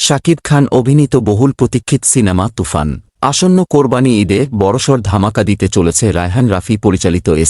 শাকিব খান অভিনীত বহুল প্রতীক্ষিত সিনেমা তুফান। আসন্ন কোরবানি ঈদে বড়সড় ধামাকা দিতে চলেছে রায়হান রাফি পরিচালিত এ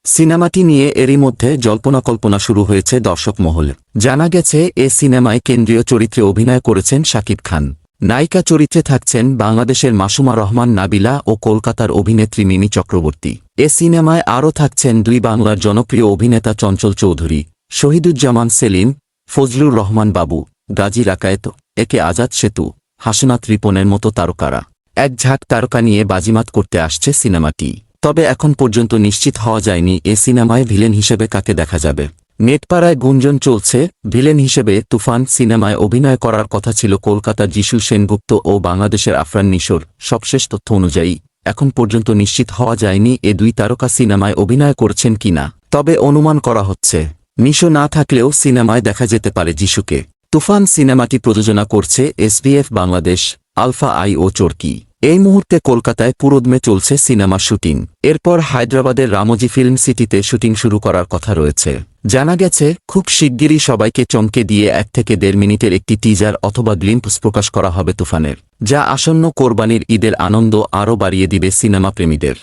সিনেমাটি নিয়ে এরই মধ্যে জল্পনা-কল্পনা শুরু হয়েছে দর্শক মহলে। জানা গেছে এ সিনেমায় কেন্দ্রীয় চরিত্রে অভিনয় করেছেন শাকিব খান। নায়িকা চরিত্রে থাকছেন বাংলাদেশের মাসুমা রহমান নাবিলা ও কলকাতার অভিনেত্রী মিমি চক্রবর্তী। এ সিনেমায় আরও থাকছেন দুই বাংলার জনপ্রিয় অভিনেতা চঞ্চল চৌধুরী, শহীদুজ্জামান সেলিম, ফজলুর রহমান বাবু, গাজী রাকায়েত, একে আজাদ সেতু, হাসনাত রিপনের মতো তারকারা। এক ঝাঁক তারকা নিয়ে বাজিমাত করতে আসছে সিনেমাটি। তবে এখন পর্যন্ত নিশ্চিত হওয়া যায়নি এ সিনেমায় ভিলেন হিসেবে কাকে দেখা যাবে। নেটপাড়ায় গুঞ্জন চলছে, ভিলেন হিসেবে তুফান সিনেমায় অভিনয় করার কথা ছিল কলকাতার যিশু সেনগুপ্ত ও বাংলাদেশের আফরান নিশোর। সবশেষ তথ্য অনুযায়ী এখন পর্যন্ত নিশ্চিত হওয়া যায়নি এ দুই তারকা সিনেমায় অভিনয় করছেন কিনা। তবে অনুমান করা হচ্ছে নিশো না থাকলেও সিনেমায় দেখা যেতে পারে যিশুকে। তুফান সিনেমাটি প্রযোজনা করছে এসবিএফ বাংলাদেশ, আলফা আই ও চরকি। এই মুহূর্তে কলকাতায় পুরোদমে চলছে সিনেমার শুটিং। এরপর হায়দ্রাবাদের রামোজি ফিল্ম সিটিতে শুটিং শুরু করার কথা রয়েছে। জানা গেছে খুব শিগগিরই সবাইকে চমকে দিয়ে 1 থেকে 1.5 মিনিটের একটি টিজার অথবা গ্লিম্পস প্রকাশ করা হবে তুফানের, যা আসন্ন কোরবানির ঈদের আনন্দ আরও বাড়িয়ে দিবে সিনেমা প্রেমীদের।